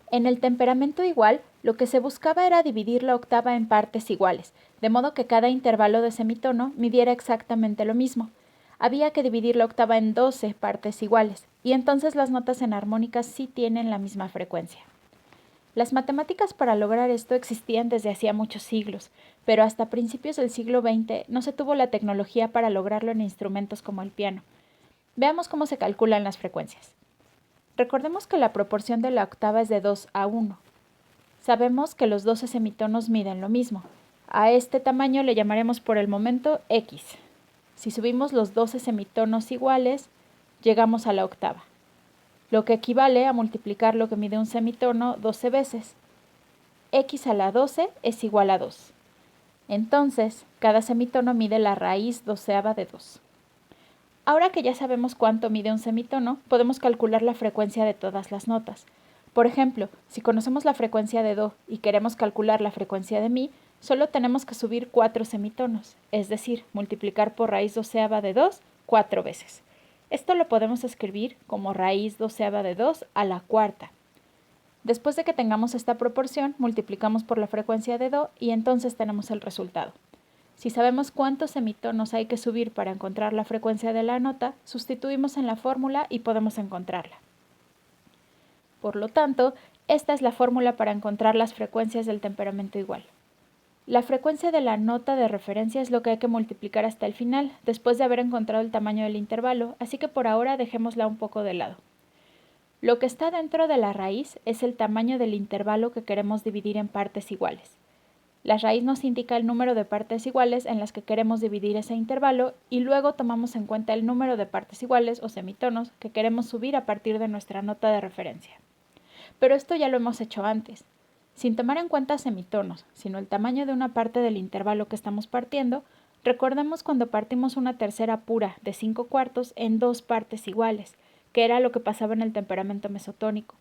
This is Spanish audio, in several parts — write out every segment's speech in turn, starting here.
En el temperamento igual, lo que se buscaba era dividir la octava en partes iguales, de modo que cada intervalo de semitono midiera exactamente lo mismo. Había que dividir la octava en 12 partes iguales, y entonces las notas enarmónicas sí tienen la misma frecuencia. Las matemáticas para lograr esto existían desde hacía muchos siglos, pero hasta principios del siglo XX no se tuvo la tecnología para lograrlo en instrumentos como el piano. Veamos cómo se calculan las frecuencias. Recordemos que la proporción de la octava es de 2 a 1. Sabemos que los 12 semitonos miden lo mismo. A este tamaño le llamaremos por el momento X. Si subimos los 12 semitonos iguales, llegamos a la octava, lo que equivale a multiplicar lo que mide un semitono 12 veces. X a la 12 es igual a 2. Entonces, cada semitono mide la raíz doceava de 2. Ahora que ya sabemos cuánto mide un semitono, podemos calcular la frecuencia de todas las notas. Por ejemplo, si conocemos la frecuencia de do y queremos calcular la frecuencia de mi, solo tenemos que subir 4 semitonos, es decir, multiplicar por raíz doceava de 2 4 veces. Esto lo podemos escribir como raíz doceava de 2 a la cuarta. Después de que tengamos esta proporción, multiplicamos por la frecuencia de do y entonces tenemos el resultado. Si sabemos cuántos semitonos hay que subir para encontrar la frecuencia de la nota, sustituimos en la fórmula y podemos encontrarla. Por lo tanto, esta es la fórmula para encontrar las frecuencias del temperamento igual. La frecuencia de la nota de referencia es lo que hay que multiplicar hasta el final, después de haber encontrado el tamaño del intervalo, así que por ahora dejémosla un poco de lado. Lo que está dentro de la raíz es el tamaño del intervalo que queremos dividir en partes iguales. La raíz nos indica el número de partes iguales en las que queremos dividir ese intervalo y luego tomamos en cuenta el número de partes iguales o semitonos que queremos subir a partir de nuestra nota de referencia. Pero esto ya lo hemos hecho antes. Sin tomar en cuenta semitonos, sino el tamaño de una parte del intervalo que estamos partiendo, recordemos cuando partimos una tercera pura de 5 cuartos en 2 partes iguales, que era lo que pasaba en el temperamento mesotónico.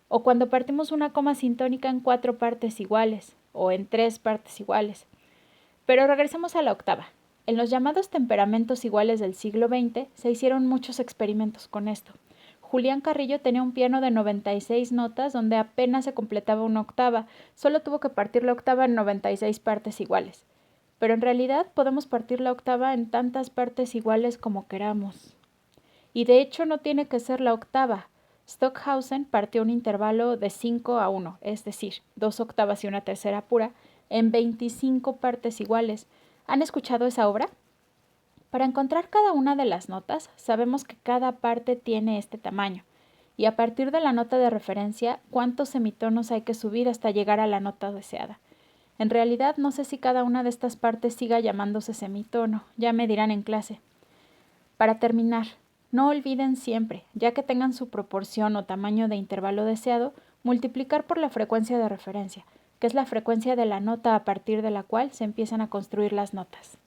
O cuando partimos una coma sintónica en 4 partes iguales, o en 3 partes iguales. Pero regresemos a la octava. En los llamados temperamentos iguales del siglo XX se hicieron muchos experimentos con esto. Julián Carrillo tenía un piano de 96 notas donde apenas se completaba una octava, solo tuvo que partir la octava en 96 partes iguales. Pero en realidad podemos partir la octava en tantas partes iguales como queramos. Y de hecho no tiene que ser la octava. Stockhausen partió un intervalo de 5 a 1, es decir, 2 octavas y una tercera pura, en 25 partes iguales. ¿Han escuchado esa obra? Para encontrar cada una de las notas, sabemos que cada parte tiene este tamaño, y a partir de la nota de referencia, cuántos semitonos hay que subir hasta llegar a la nota deseada. En realidad, no sé si cada una de estas partes siga llamándose semitono, ya me dirán en clase. Para terminar, no olviden siempre, ya que tengan su proporción o tamaño de intervalo deseado, multiplicar por la frecuencia de referencia, que es la frecuencia de la nota a partir de la cual se empiezan a construir las notas.